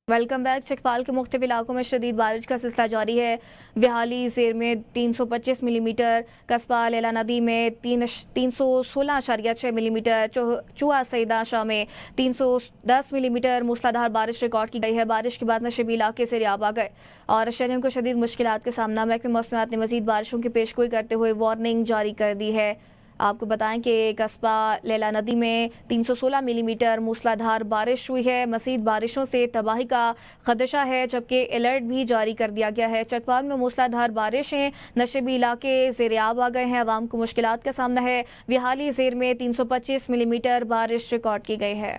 Welcome back. Chakwal के मुख्तलिफ इलाकों में शदीद बारिश का सिलसिला जारी है। विहाली ज़ेर में 325 मिलीमीटर, कस्बा लेला नदी में 316.6 मिलीमीटर, चूहा सईदा शाह में 310 मिलीमीटर मूसलाधार बारिश रिकॉर्ड की गई है। बारिश के बाद नशेबी इलाके से रियाब आ गए और शहरियों को शदीद मुश्किलात का सामना। महकमे मौसमियात ने मजीद बारिशों की पेशगोई करते हुए वार्निंग जारी कर दी है। आपको बताएं कि कस्बा लेला नदी में 316 मिलीमीटर मूसलाधार बारिश हुई है। मज़ीद बारिशों से तबाही का खदशा है, जबकि अलर्ट भी जारी कर दिया गया है। चकवाल में मूसलाधार बारिशें, नशेबी इलाके ज़ेर-ए-आब आ गए हैं, आवाम को मुश्किलात का सामना है। विहाली ज़ेर में 325 मिलीमीटर बारिश रिकॉर्ड की गई है।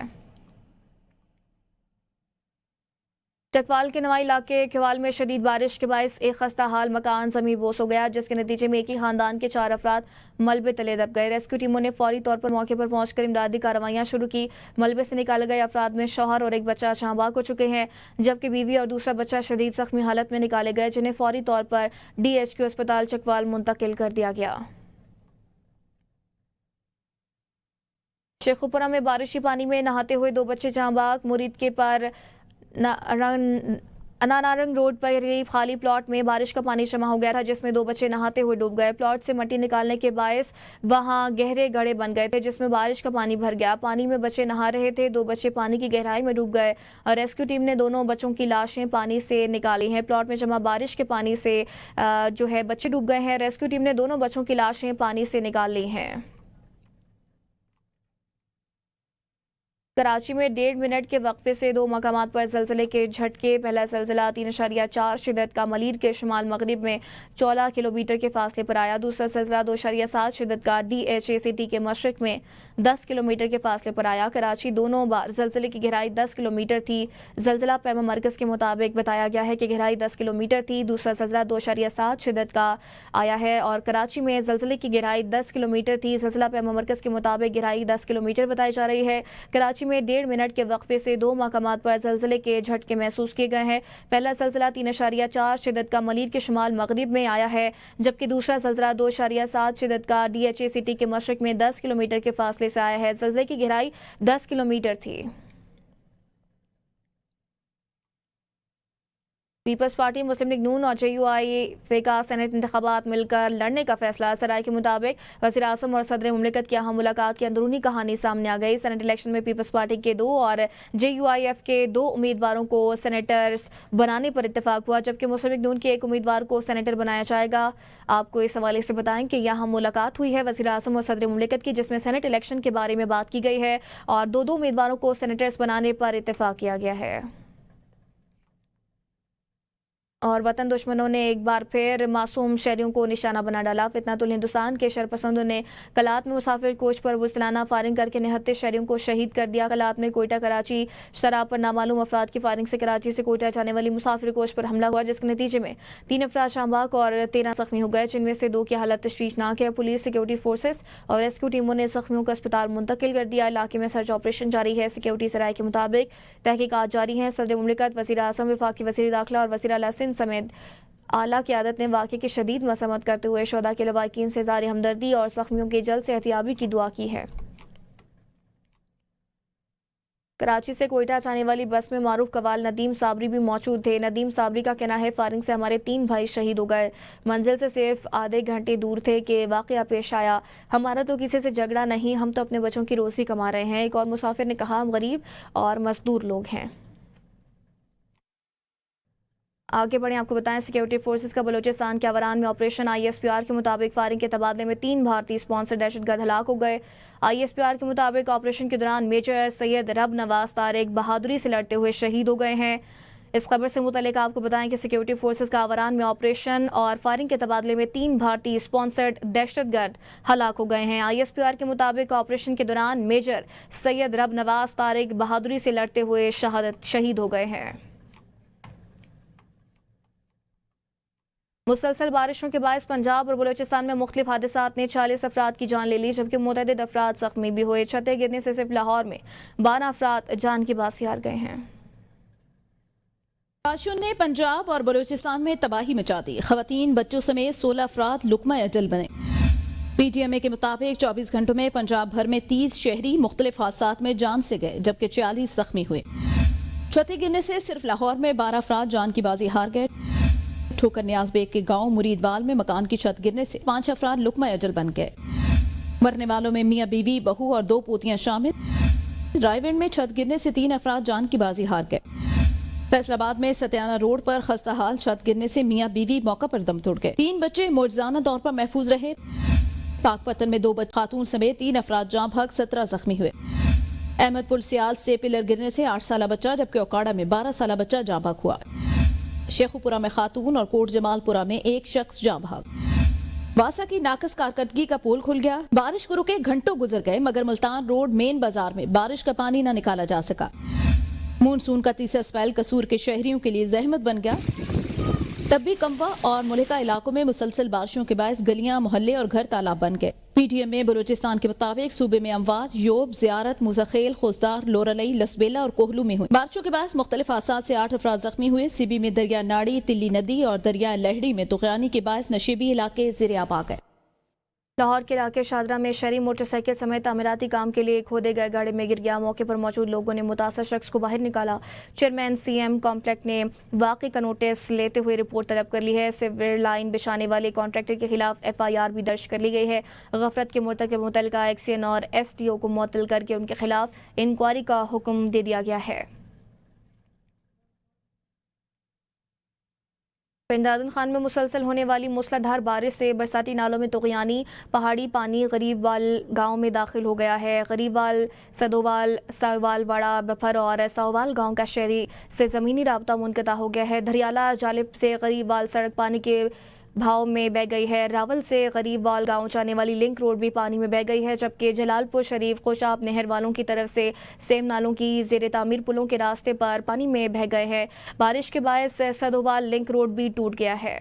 चकवाल के नवाई इलाके क्यवाल में शदीद बारिश के बायस एक खस्ता हाल मकान ज़मीन बोस हो गया, जिसके नतीजे में एक ही खानदान के 4 अफराद मलबे तले दब गए। रेस्क्यू टीमों ने फौरी तौर पर मौके पर पहुंचकर इमदादी कार्रवाइयां शुरू की। मलबे से निकाले गए अफराद में शौहर और एक बच्चा जहां हो चुके हैं, जबकि बीवी और दूसरा बच्चा शदीद जख्मी हालत में निकाले गए, जिन्हें फौरी तौर पर DHQ अस्पताल चकवाल मुंतकिल कर दिया गया। शेखुपुरा में बारिशी पानी में नहाते हुए 2 बच्चे जहां मुरीद के पर अनानारंग रोड पर खाली प्लॉट में बारिश का पानी जमा हो गया था, जिसमें 2 बच्चे नहाते हुए डूब गए। प्लॉट से मट्टी निकालने के बायस वहां गहरे गड्ढे बन गए थे, जिसमें बारिश का पानी भर गया। पानी में बच्चे नहा रहे थे, 2 बच्चे पानी की गहराई में डूब गए और रेस्क्यू टीम ने दोनों बच्चों की लाशें पानी से निकाली हैं। प्लॉट में जमा बारिश के पानी से बच्चे डूब गए हैं। रेस्क्यू टीम ने दोनों बच्चों की लाशें पानी से निकाल ली हैं। कराची में 1.5 मिनट के वक्फे से 2 मकामात पर ज़लज़ले के झटके। पहला ज़लज़ला 3.4 शिद्दत का मलीर के शुमाल मगरिब में 14 किलोमीटर के फासले पर आया। दूसरा ज़लज़ला 2.7 शिद्दत का DHACT के मशरक़ में 10 किलोमीटर के फासले पर आया। कराची दोनों बार ज़लज़ले की गहराई 10 किलोमीटर थी। ज़लज़ला पैमा मरकज़ के मुताबिक बताया गया है कि गहराई 10 किलोमीटर थी। दूसरा ज़लज़ला 2.7 शिद्दत का आया है और कराची में ज़लज़ले की गहराई 10 किलोमीटर थी। ज़लज़ला पैमा मरकज़ के मुताबिक गहराई 10 किलोमीटर बताई जा रही है। कराची में 1.5 मिनट के वक्फे से 2 मकामात पर ज़लज़ले के झटके महसूस किए गए हैं। पहला ज़लज़ला 3.4 शिद्दत का मलीर के शुमाल मगरिब में आया है, जबकि दूसरा ज़लज़ला 2.7 शिद्दत का DHACT के मशरक़ में 10 किलोमीटर के फासले से आया है। ज़लज़ले की गहराई 10 किलोमीटर थी। पीपल्स पार्टी, मुस्लिम लीग नून और JUIF का सेनेट इंतखाबात मिलकर लड़ने का फैसला। सराय के मुताबिक वज़ीर आज़म और सदर मुमलिकत की अहम मुलाकात की अंदरूनी कहानी सामने आ गई। सेनेट इलेक्शन में पीपल्स पार्टी के 2 और JUIF के 2 उम्मीदवारों को सेनेटर्स बनाने पर इत्तेफाक हुआ, जबकि मुस्लिम लीग नून के 1 उम्मीदवार को सेनेटर बनाया जाएगा। आपको इस हवाले से बताएं कि यहाँ मुलाकात हुई है वज़ीर आज़म और सदर मुमलिकत की, जिसमें सेनेट इलेक्शन के बारे में बात की गई है और 2 उम्मीदवारों को सेनेटर्स बनाने पर इत्तेफाक किया गया है। और वतन दुश्मनों ने एक बार फिर मासूम शहरियों को निशाना बना डाला। फितनातुल हिंदुस्तान के शरपसंदों ने कलात में मुसाफिर कोच पर बुज़दिलाना फायरिंग करके 79 शहरियों को शहीद कर दिया। कलात में कोयटा कराची शराब पर नामालूम अफराद की फायरिंग से कराची से कोयटा जाने वाली मुसाफिर कोच पर हमला हुआ, जिसके नतीजे में 3 अफराद शामबाग और 13 जख्मी हो गए, जिनमें से 2 की हालत तशवीशनाक है। पुलिस, सिक्योरिटी फोर्सेस और रेस्क्यू टीमों ने जख्मियों को अस्पताल मुंतकिल कर दिया। इलाके में सर्च ऑपरेशन जारी है। सिक्योरिटी सराय के मुताबिक तहकीकात जारी हैं। सदर मुमलिकत, वज़ीर आज़म, वफाकी वज़ीर दाखिला और वज़ीर आला सिंध समेत आला क़यादत ने वाक़े की शदीद मसम्मत करते हुए शुहदा के लवाकिन से ज़ाहिर हमदर्दी और ज़ख्मियों की जल्द सेहतियाबी की दुआ की है। कराची से कोयटा जाने वाली बस में मारूफ कवाल नदीम साबरी भी मौजूद थे। नदीम साबरी का कहना है, फायरिंग से हमारे 3 भाई शहीद हो गए। मंजिल से सिर्फ आधे घंटे दूर थे कि वाक़या पेश आया। हमारा तो किसी से झगड़ा नहीं, हम तो अपने बच्चों की रोज़ी कमा रहे हैं। एक और मुसाफिर ने कहा, हम गरीब और मजदूर लोग हैं। आगे बढ़े, आपको बताएं सिक्योरिटी फोर्सेस का बलोचिस्तान के अवरान में ऑपरेशन। ISPR के मुताबिक फायरिंग के तबादले में 3 भारतीय स्पॉन्सर दहशतगर्द हलाक हो गए। ISPR के मुताबिक ऑपरेशन के दौरान मेजर सैयद रब नवाज तारिक बहादुरी से लड़ते हुए शहीद हो गए हैं। इस खबर से मुतल्लिक आपको बताएं कि सिक्योरिटी फोर्सेस का अवरान में ऑपरेशन और फायरिंग के तबादले में 3 भारतीय स्पॉन्सर्ड दहशतगर्द हलाक हो गए हैं। ISPR के मुताबिक ऑपरेशन के दौरान मेजर सैयद रब नवाज तारिक बहादुरी से लड़ते हुए शहीद हो गए हैं। मुसलसल बारिशों के बायस पंजाब और बलूचिस्तान में मुख्तलिफ हादसात ने 40 अफराद की जान ले ली, जबकि मुतअद्दिद अफराद जख्मी भी हुए। छतें गिरने से सिर्फ लाहौर में 12 अफराद जान की बासी हार गए हैं। बारिशों ने पंजाब और बलूचिस्तान में तबाही मचा दी। खवातीन, बच्चों समेत 16 अफराद लुकमा अजल बने। PTMA के मुताबिक 24 घंटों में पंजाब भर में 30 शहरी मुख्तलिफ हादसात में जान से गए, जबकि 40 जख्मी हुए। छतें गिरने से सिर्फ लाहौर में 12 अफराद जान की बाजी हार गए। ठोकर नियाज बेग के गांव मुरीदवाल में मकान की छत गिरने से 5 अफराद लुकमा अजल बन गए। मरने वालों में मियां बीवी, बहू और 2 पोतियां शामिल। रायविंड में छत गिरने से 3 अफराद जान की बाजी हार गए। फैसलाबाद में सत्याना रोड पर खस्ता हाल छत गिरने से मियां बीवी मौका पर दम तोड़ गए। 3 बच्चे मौजूदाना तौर पर महफूज रहे। पाकपतन में 2 खातून समेत 3 अफराद जाँ बहक, 17 जख्मी हुए। अहमदपुर सियाल से पिलर गिरने से 8 साला बच्चा जबकि ओकाड़ा में 12 साला बच्चा जाँ बहक हुआ। शेखुपुरा में खातून और कोट जमालपुरा में 1 शख्स जाँ बहक। वासा की नाकस कारकर्दगी का पोल खुल गया। बारिश को रुके घंटों गुजर गए मगर मुल्तान रोड मेन बाजार में बारिश का पानी न निकाला जा सका। मानसून का तीसरा स्पेल कसूर के शहरियों के लिए जहमत बन गया। तब भी कम्बा और मुल्का इलाकों में मुसलसल बारिशों के बायस गलियां, मोहल्ले और घर तालाब बन गए। पीटीएम में बलूचिस्तान के मुताबिक सूबे में अमवाज, योब, जियारत, मुजाखेल, खोजदार, लोरलई, लसबेला और कोहलू में हुई बारिशों के बायस मुख्तलिफ हादसात से 8 अफराद जख्मी हुए। सीबी में दरिया नाड़ी, तिल्ली नदी और दरिया लहड़ी में तुगयानी के बायस नशीबी इलाके ज़ेरे आब आ गए। लाहौर के इलाके शादरा में शहरी मोटरसाइकिल समेत तामीराती काम के लिए खोदे गए गाड़ी में गिर गया। मौके पर मौजूद लोगों ने मुतासर शख्स को बाहर निकाला। चेयरमैन सीएम कॉम्प्लेक्स ने वाक़े का नोटिस लेते हुए रिपोर्ट तलब कर ली है। सिविल लाइन बिछाने वाले कॉन्ट्रैक्टर के खिलाफ FIR भी दर्ज कर ली गई है। गफलत के मुर्तकिब मुतल्लिका एक्सियन और STO को मुअत्तल करके उनके खिलाफ इंक्वायरी का हुक्म दे दिया गया है। पिंडादन खान में मुसलसल होने वाली मूसलाधार बारिश से बरसाती नालों में तुगयानी। पहाड़ी पानी गरीबवाल गांव में दाखिल हो गया है। गरीबवाल, सदोवाल, साहवालवाड़ा, बफर और साहवाल गांव का शहरी से ज़मीनी राब्ता मुनक़ता हो गया है। धरियाला जालिब से गरीबवाल सड़क पानी के भाव में बह गई है। रावल से गरीबवाल गांव जाने वाली लिंक रोड भी पानी में बह गई है, जबकि जलालपुर शरीफ कोशाब नहर वालों की तरफ से सेम नालों की ज़ेर तामीर पुलों के रास्ते पर पानी में बह गए हैं। बारिश के बायस सदोवाल लिंक रोड भी टूट गया है।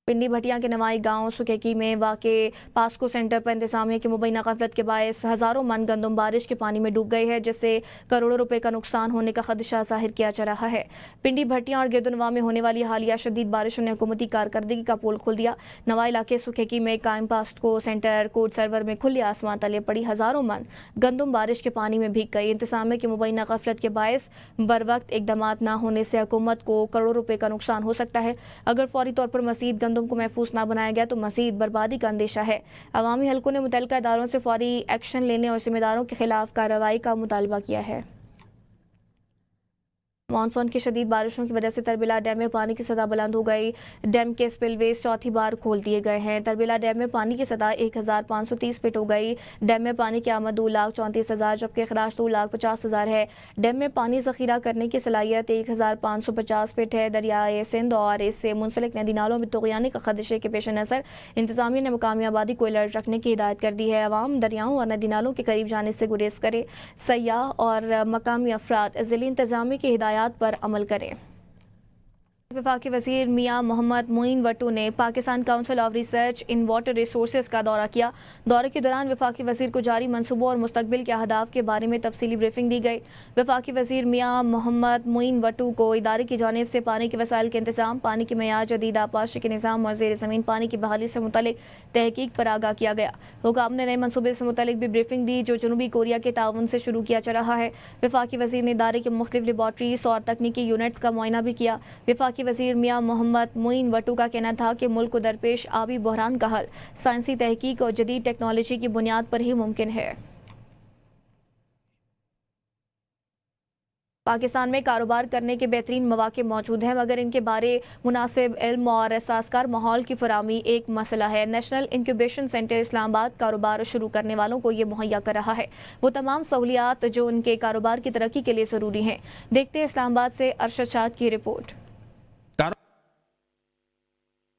पिंडी भटिया के नवाई गांव सुकेकी में वाक़े पास्को सेंटर पर इंतजामिया की मुबैना गफलत के बायस हज़ारों मन गंदम बारिश के पानी में डूब गई है, जिससे करोड़ों रुपए का नुकसान होने का खदशा जाहिर किया जा रहा है। पिंडी भटिया और गिरदनवा में होने वाली हालिया शदीद बारिशों ने हुकूमती कारकर्दगी का पोल खोल दिया। नवाई इलाके सुकेकी में कायम पास्को सेंटर कोड सर्वर में खुले आसमान तले पड़ी हज़ारों मन गंदम बारिश के पानी में भीग गई। इंतजामिया की मुबैना गफलत के बायस बर वक्त इकदामात न होने से हुकूमत को करोड़ों रुपए का नुकसान हो सकता है। अगर फौरी तौर पर मज़ीद गंदम को महफूज ना बनाया गया तो मज़ीद बर्बादी का अंदेशा है। अवामी हलकों ने मुतल्लिका इदारों से फौरी एक्शन लेने और जिम्मेदारों के खिलाफ कार्रवाई का मुतालबा किया है। मानसून की शदीद बारिशों की वजह से तरबिला डैम में पानी की सतह बुलंद हो गई। डैम के स्पिलवेज चौथी बार खोल दिए गए हैं। तरबिला डैम में पानी की सतह 1530 फीट हो गई। डैम में पानी की आमद 2,34,000 जबकि अखराज 2,50,000 है। डैम में पानी ज़ख़ीरा करने की सलाहियत 1,550 फीट है। दरियाए सिंध और इससे मुंसलिक नदी नालों में तुग़यानी का खदशे के पेश नज़र इंतज़ामिया ने मुकामी आबादी को अलर्ट रखने की हिदायत कर दी है। अवाम दरियाओं और नदी नालों के करीब जाने से गुरेज करे। सयाह और मकामी अफराद ज़िली इंतज़ामिया की हिदायत पर अमल करें। वफाकी वज़ीर मियां मोहम्मद मोइन वटू ने Pakistan council of research in water resources का दौरा किया। दौरे के दौरान वफाकी वज़ीर को जारी मनसूबों और मुस्तकबिल के अहदाफ के बारे में तफसीली ब्रीफिंग दी गई। वफाकी वज़ीर मियां मोहम्मद मोइन वटू को इदारे की जानिब से पानी के वसाइल के इंतजाम, पानी की मयार, जदीद आबपाशी के निज़ाम और ज़ेर ज़मीन पानी की बहाली से मुतल्लिक तहकीक पर आगाह किया गया। हुकाम ने नए मनसूबे से मुतल्लिक भी ब्रीफिंग दी जो जनूबी कोरिया के ताउन से शुरू किया जा रहा है। वफाकी वज़ीर ने इदारे के मुख्तलिफ लेबॉर्ट्रीज और तकनीकी यूनिट्स का मुआयना भी किया। वफाकी वज़ीर मियां मोहम्मद मोइन वटू का कहना था कि मुल्क को दरपेश आबी बहरान का हल साइंसी तहकीक और जदीद टेक्नोलॉजी की बुनियाद पर ही मुमकिन है। पाकिस्तान में कारोबार करने के बेहतरीन मौके मौजूद हैं, मगर इनके बारे मुनासिब इल्म और साज़गार माहौल की फराहमी एक मसला है। नेशनल इंक्यूबेशन सेंटर इस्लामाबाद कारोबार शुरू करने वालों को ये मुहैया कर रहा है वो तमाम सहूलियात जो उनके कारोबार की तरक्की के लिए ज़रूरी हैं। देखते हैं इस्लामाबाद से अरशद शाद की रिपोर्ट।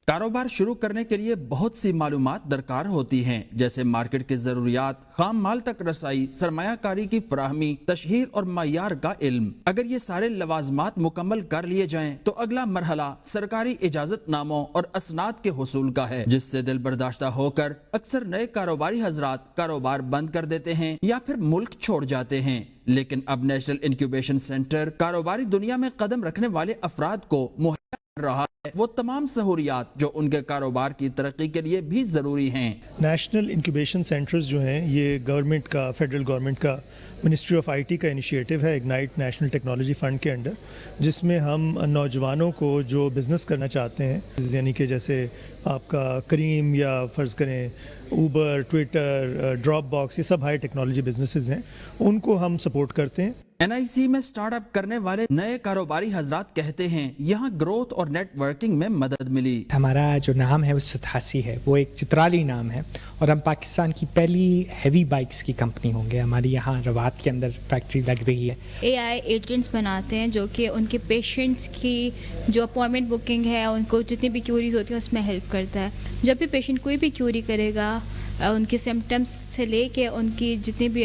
कारोबार शुरू करने के लिए बहुत सी मालूमात दरकार होती हैं, जैसे मार्केट की ज़रूरियात, खाम माल तक रसाई, सरमायाकारी की फराहमी, तशहीर और मयार का इल्म। अगर ये सारे लवाजमात मुकम्मल कर लिए जाएं तो अगला मरहला सरकारी इजाज़त नामों और असनाद के हुसूल का है, जिससे दिल बर्दाश्ता होकर अक्सर नए कारोबारी हजरात कारोबार बंद कर देते हैं या फिर मुल्क छोड़ जाते हैं। लेकिन अब नेशनल इंक्यूबेशन सेंटर कारोबारी दुनिया में कदम रखने वाले अफराद को मुहैया कर रहा وہ تمام سہولیات جو ان کے کاروبار کی ترقی کے لیے بھی ضروری ہیں۔ نیشنل انکیوبیشن سینٹرز جو ہیں یہ گورنمنٹ کا، فیڈرل گورنمنٹ کا، منسٹری آف آئی ٹی کا انیشیٹو ہے اگنائٹ نیشنل ٹیکنالوجی فنڈ کے انڈر، جس میں ہم نوجوانوں کو جو بزنس کرنا چاہتے ہیں، یعنی کہ جیسے آپ کا کریم یا فرض کریں اوبر، ٹویٹر، ڈراپ باکس، یہ سب ہائی ٹیکنالوجی بزنسز ہیں، ان کو ہم سپورٹ کرتے ہیں۔ NIC میں سٹارٹ اپ کرنے والے نئے کاروباری حضرات کہتے ہیں یہاں گروتھ اور نیٹ ورکنگ میں مدد ملی۔ ہمارا جو نام ہے وہ 87 ہے، وہ ایک چترالی نام ہے، اور ہم پاکستان کی پہلی ہیوی بائکس کی کمپنی ہوں گے۔ ہماری یہاں روات کے اندر فیکٹری لگ رہی ہے۔ AI ایجنٹس بناتے ہیں جو کہ ان کے پیشنٹس کی جو اپوائنٹمنٹ بکنگ ہے، ان کو جتنی بھی کیوریز ہوتی ہیں اس میں ہیلپ کرتا ہے۔ جب بھی پیشنٹ کوئی بھی کیوری کرے گا، ان کی سمٹمس سے لے کے ان کی جتنی بھی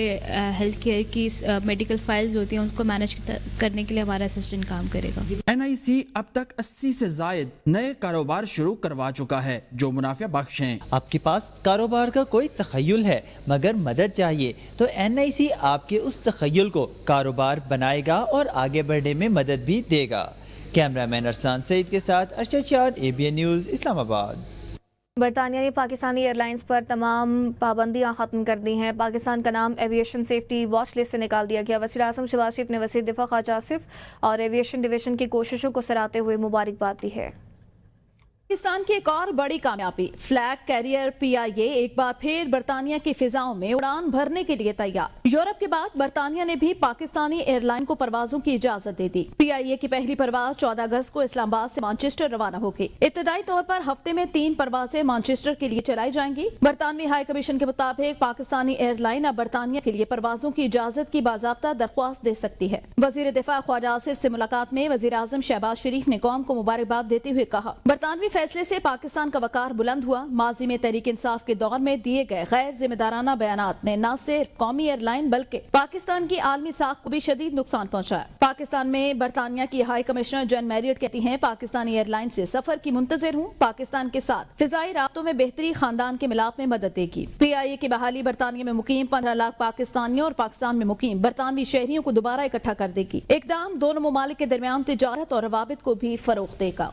ہیلتھ کیئر کی میڈیکل فائلز ہوتی ہیں اس کو مینیج کرنے کے لیے ہمارا اسسٹنٹ کام کرے گا۔ NIC اب تک 80 سے زائد نئے کاروبار شروع کروا چکا ہے جو منافع بخش ہیں۔ آپ کے پاس کاروبار کا کوئی تخیل ہے مگر مدد چاہیے تو NIC آپ کے اس تخیل کو کاروبار بنائے گا اور آگے بڑھنے میں مدد بھی دے گا۔ کیمرہ مین ارسلان سعید کے ساتھ ارشد شاد، ABN نیوز، اسلام آباد۔ برطانیہ نے پاکستانی ایئر لائنز پر تمام پابندیاں ختم کر دی ہیں۔ پاکستان کا نام ایویشن سیفٹی واچ لسٹ سے نکال دیا گیا۔ وزیر اعظم شہباز شریف نے وزیر دفاع خواجہ آصف اور ایویشن ڈویژن کی کوششوں کو سراہتے ہوئے مبارکباد دی ہے۔ پاکستان کی ایک اور بڑی کامیابی، فلیگ کیریئر PIA ایک بار پھر برطانیہ کی فضاؤں میں اڑان بھرنے کے لیے تیار۔ یورپ کے بعد برطانیہ نے بھی پاکستانی ایئر لائن کو پروازوں کی اجازت دے دی۔ PIA کی پہلی پرواز 14 اگست کو اسلام آباد سے مانچسٹر روانہ ہوگی۔ ابتدائی طور پر ہفتے میں 3 پروازیں مانچسٹر کے لیے چلائی جائیں گی۔ برطانوی ہائی کمیشن کے مطابق پاکستانی ایئر لائن اب برطانیہ کے لیے پروازوں کی اجازت کی باضابطہ درخواست دے سکتی ہے۔ وزیر دفاع خواجہ آصف سے ملاقات میں وزیر اعظم شہباز شریف نے قوم کو مبارکباد دیتے ہوئے کہا، برطانوی فیصلے سے پاکستان کا وقار بلند ہوا۔ ماضی میں تحریک انصاف کے دور میں دیے گئے غیر ذمہ دارانہ بیانات نے نہ صرف قومی ایئر لائن بلکہ پاکستان کی عالمی ساکھ کو بھی شدید نقصان پہنچایا۔ پاکستان میں برطانیہ کی ہائی کمشنر جین میریٹ کہتی ہیں، پاکستانی ایئر لائن سے سفر کی منتظر ہوں۔ پاکستان کے ساتھ فضائی رابطوں میں بہتری خاندان کے ملاپ میں مدد دے گی۔ PIA کی بحالی برطانیہ میں مقیم 15 لاکھ پاکستانیوں اور پاکستان میں مقیم برطانوی شہریوں کو دوبارہ اکٹھا کر دے گی۔ اقدام دونوں ممالک کے درمیان تجارت اور روابط کو بھی فروغ دے گا۔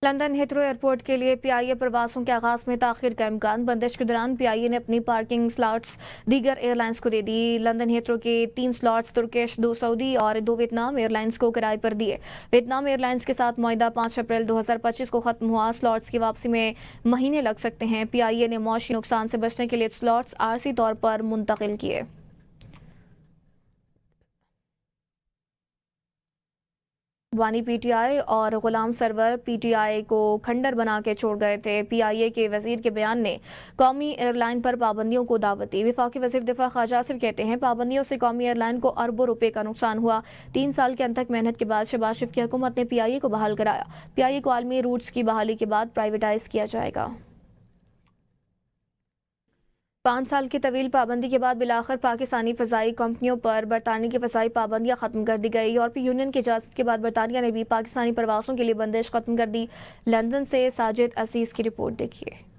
لندن ہیترو ایئرپورٹ کے لیے PIA پروازوں کے آغاز میں تاخیر کا امکان۔ بندش کے دوران PIA نے اپنی پارکنگ سلاٹس دیگر ایئر لائنز کو دے دی۔ لندن ہیترو کے 3 سلاٹس ترکش، 2 سعودی اور 2 ویتنام ایئر لائنز کو کرائے پر دیے۔ ویتنام ایئر لائنز کے ساتھ معاہدہ 5 اپریل 2025 کو ختم ہوا۔ سلاٹس کی واپسی میں مہینے لگ سکتے ہیں۔ PIA نے معاشی نقصان سے بچنے کے لیے سلاٹس عارضی طور پر منتقل کیے۔ وانی PTI اور غلام سرور PTI کو کھنڈر بنا کے چھوڑ گئے تھے۔ PIA کے وزیر کے بیان نے قومی ایئر لائن پر پابندیوں کو دعوت دی۔ وفاقی وزیر دفاع خواجہ آصف کہتے ہیں، پابندیوں سے قومی ایئر لائن کو اربوں روپے کا نقصان ہوا۔ 3 سال کے انتھک محنت کے بعد شہباز شریف کی حکومت نے PIA کو بحال کرایا۔ PIA کو عالمی روٹس کی بحالی کے بعد پرائیویٹائز کیا جائے گا۔ 5 سال کی طویل پابندی کے بعد بالآخر پاکستانی فضائی کمپنیوں پر برطانیہ کی فضائی پابندیاں ختم کر دی گئی۔ یورپی یونین کی اجازت کے بعد برطانیہ نے بھی پاکستانی پروازوں کے لیے بندش ختم کر دی۔ لندن سے ساجد عزیز کی رپورٹ دیکھیے۔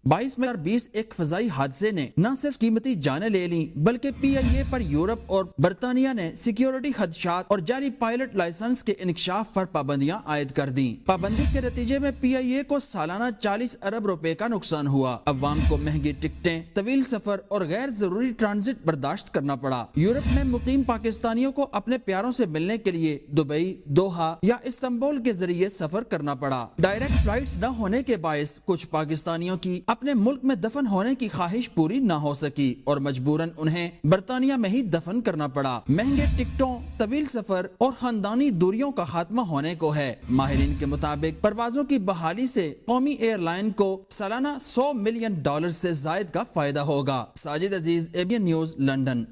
22 میں 20 ایک فضائی حادثے نے نہ صرف قیمتی جانیں لے لیں بلکہ PIA پر یورپ اور برطانیہ نے سیکیورٹی خدشات اور جاری پائلٹ لائسنس کے انکشاف پر پابندیاں عائد کر دیں۔ پابندی کے نتیجے میں PIA کو سالانہ 40 ارب روپے کا نقصان ہوا۔ عوام کو مہنگی ٹکٹیں، طویل سفر اور غیر ضروری ٹرانزٹ برداشت کرنا پڑا۔ یورپ میں مقیم پاکستانیوں کو اپنے پیاروں سے ملنے کے لیے دبئی، دوحہ یا استنبول کے ذریعے سفر کرنا پڑا۔ ڈائریکٹ فلائٹس نہ ہونے کے باعث کچھ پاکستانیوں کی اپنے ملک میں دفن ہونے کی خواہش پوری نہ ہو سکی اور مجبوراً انہیں برطانیہ میں ہی دفن کرنا پڑا۔ مہنگے ٹکٹوں، طویل سفر اور خاندانی دوریوں کا خاتمہ ہونے کو ہے۔ ماہرین کے مطابق پروازوں کی بحالی سے قومی ایئر لائن کو سالانہ $100 ملین سے زائد کا فائدہ ہوگا۔ ساجد عزیز، ABN news, London.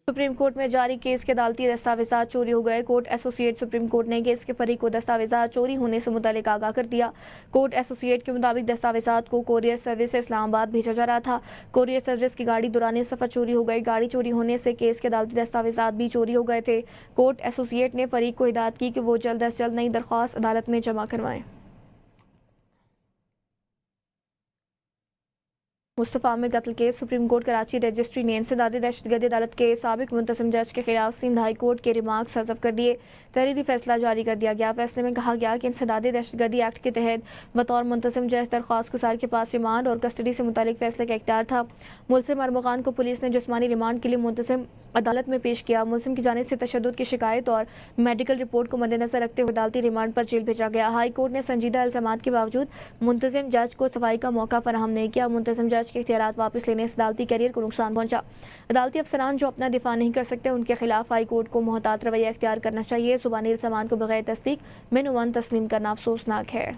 Supreme court میں جاری کیس کے عدالتی دستاویزات چوری ہو گئے۔ کورٹ ایسوسیٹ سپریم کورٹ نے کیس کے فریق کو دستاویزات چوری ہونے سے متعلق آگاہ کر دیا۔ کورٹ ایسوسیٹ کے مطابق دستاویزات کو کوریئر سروس سے اسلام آباد بھیجا جا رہا تھا۔ کوریئر سروس کی گاڑی دوران سفر چوری ہو گئی۔ گاڑی چوری ہونے سے کیس کے عدالتی دستاویزات بھی چوری ہو گئے تھے۔ کورٹ ایسوسیٹ نے فریق کو ہدایت کی کہ وہ جلد از جلد نئی درخواست عدالت میں جمع کروائیں۔ मुस्तफ़ा आमिर कत्ल case supreme court Karachi registry ने इंसदादी दहशतगर्दी अदालत के साबिक मुंतसिम जज के खिलाफ सिंध हाई कोर्ट के रिमार्क्स हज़फ कर दिए। तहरीरी फैसला जारी कर दिया गया। फैसले में कहा गया कि इंसदादी दहशतगर्दी एक्ट के तहत बतौर मुंतसिम जज दरख्वास्त गुजार के पास रिमांड और कस्टडी से मुतालिक फैसले का इख्तियार था। मुलसिम अरमुगान को पुलिस ने जिस्मानी रिमांड के लिए मुंतसिम अदालत में पेश किया। मुलसिम की जानिब से तशद्दुद की शिकायत और मेडिकल रिपोर्ट को मद्देनजर रखते हुए अदालती रिमांड पर जेल भेजा गया। हाई कोर्ट ने संजीदा इल्जामात के बावजूद मुंतसिम जज को सफाई का मौका फराहम नहीं किया। मुंतसिम जज के इख्तियारात वापस लेने से अदालती कैरियर को नुकसान पहुंचा। अदालती अफसरान जो अपना दिफा नहीं कर सकते उनके खिलाफ हाई कोर्ट को मोहतात रवैया इख्तियार करना चाहिए। जुबानी इल्जामात को बगैर तस्दीक मिन तस्लीम करना अफसोसनाक है।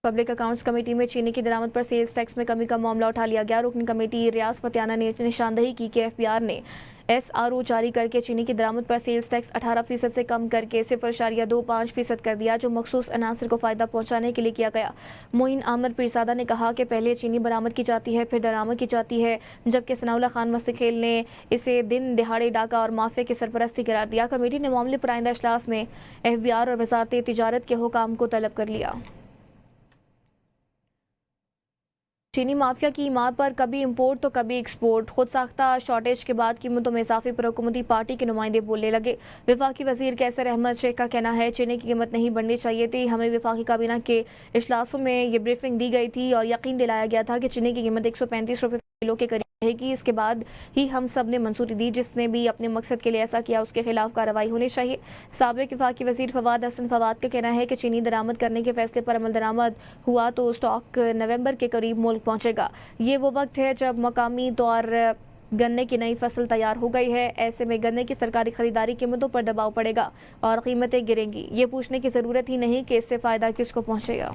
पब्लिक अकाउंट्स कमेटी में चीनी की दरामद पर सेल्स टैक्स में कमी का मामला उठा लिया गया। रुकन कमेटी रियाज फतियाना ने निशानदही की कि एफबीआर ने SRO जारी करके चीनी की दरामद पर सेल्स टैक्स 18% से कम करके 0.25% कर दिया, जो मखसूस अनासर को फ़ायदा पहुंचाने के लिए किया गया। मोइन आमर पीरजादा ने कहा कि पहले चीनी बरामद की जाती है, फिर दरामद की जाती है, जबकि सनाउल्लाह खान मस्तिखेल ने इसे दिन दिहाड़े डाका और माफिया की सरपरस्ती करार दिया। कमेटी ने मामले पर आइंदा इजलास में एफबीआर और वजारत तिजारत के हुकाम को तलब कर लिया। चीनी माफिया की ईमार पर कभी इंपोर्ट तो कभी एक्सपोर्ट। खुद साख्ता शॉर्टेज के बाद कीमतों में इजाफे पर हुकूमती पार्टी के नुमाइंदे बोलने लगे। वफाकी वजीर कैसर अहमद शेख का कहना है चीनी की कीमत नहीं बढ़नी चाहिए थी। हमें वफाकी काबीना के इजलासों में ये ब्रीफिंग दी गई थी और यकीन दिलाया गया था कि चीनी की कीमत 135 रुपये किलो के करीब रहेगी। इसके बाद ही हम सब ने मंजूरी दी। जिसने भी अपने मकसद के लिए ऐसा किया उसके खिलाफ कार्रवाई होनी चाहिए। साबिक वफाकी वजीर फवाद हसन फवाद का कहना है कि चीनी दरामद करने के फैसले पर अमल दरामद हुआ तो स्टॉक नवंबर के करीब मुल्क पहुंचेगा। ये वो वक्त है जब मकामी तौर गन्ने की नई फसल तैयार हो गई है। ऐसे में गन्ने की सरकारी खरीदारी कीमतों पर दबाव पड़ेगा और कीमतें गिरेंगी। ये पूछने की ज़रूरत ही नहीं कि इससे फ़ायदा किसको पहुंचेगा।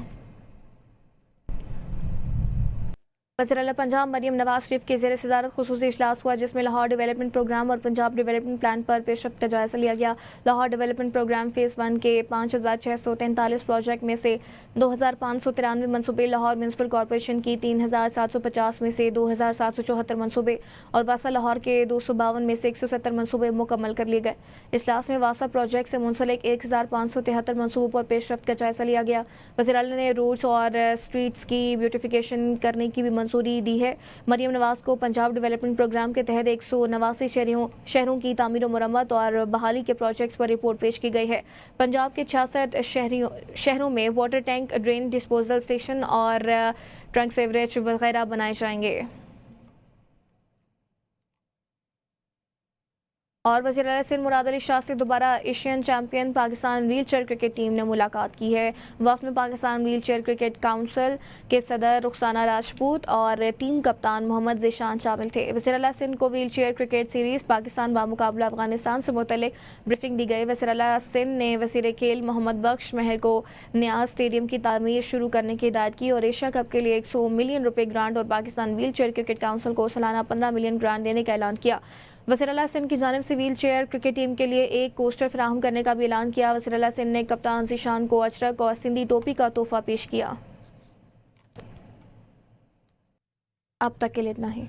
वज़ीर आला पंजाब मरियम नवाज शरीफ के ज़ेर सदारत खुसूसी इजलास हुआ, जिसमें लाहौर डेवलपमेंट प्रोग्राम और पंजाब डेवलपमेंट प्लान पर पेशरफ्त का जायज़ा लिया गया। लाहौर डेवलपमेंट प्रोग्राम फ़ेज़ 1 के 5643 प्रोजेक्ट में से 2593 मनसूबे, लाहौर म्यूनसिपल कॉरपोरेशन की 3750 में से 2774 मनसूबे और वासा लाहौर के 252 में से 170 मनसूबे मुकम्मल कर लिए गए। इजलास में वासा प्रोजेक्ट से मुंसलिक 1573 मनसूबों पर पेशरफ्त का जायज़ा लिया गया। वज़ीर आला ने रोड्स और स्ट्रीट्स की ब्यूटिफिकेशन करने की भी मंजूरी दी है। मरियम नवाज को पंजाब डेवलपमेंट प्रोग्राम के तहत 189 शहरों की तामीर और मरम्मत और बहाली के प्रोजेक्ट्स पर रिपोर्ट पेश की गई है। पंजाब के 66 शहरों में water tank, drain disposal station और ट्रंक सेवरेज वगैरह बनाए जाएंगे। और वज़ीर आला सिंध मुराद अली शाह से दोबारा Asian champion Pakistan wheel chair cricket team ने मुलाकात की है। वफ़द में Pakistan wheel chair cricket council के सदर रुखसाना राजपूत और टीम कप्तान मोहम्मद ज़ीशान शामिल थे। वज़ीर आला सिंध को wheel chair cricket series Pakistan बामुकाबला अफगानिस्तान से मुतल्लिक ब्रीफिंग दी गई। वज़ीर आला सिंध ने वज़ीर खेल मोहम्मद बख्श महर को न्याज स्टेडियम की तामीर शुरू करने की हिदायत की और एशिया कप के लिए 100 मिलियन रुपये ग्रांट और Pakistan wheel chair cricket council को सालाना 15 मिलियन ग्रांट देने का ऐलान किया। वज़ीर आला सिंध की जानिब से व्हील चेयर क्रिकेट टीम के लिए एक कोस्टर फराहम करने का भी ऐलान किया। वज़ीर आला सिंध ने कप्तान ज़ीशान को अचरक और सिंधी टोपी का तोहफा पेश किया। अब तक के लिए इतना ही।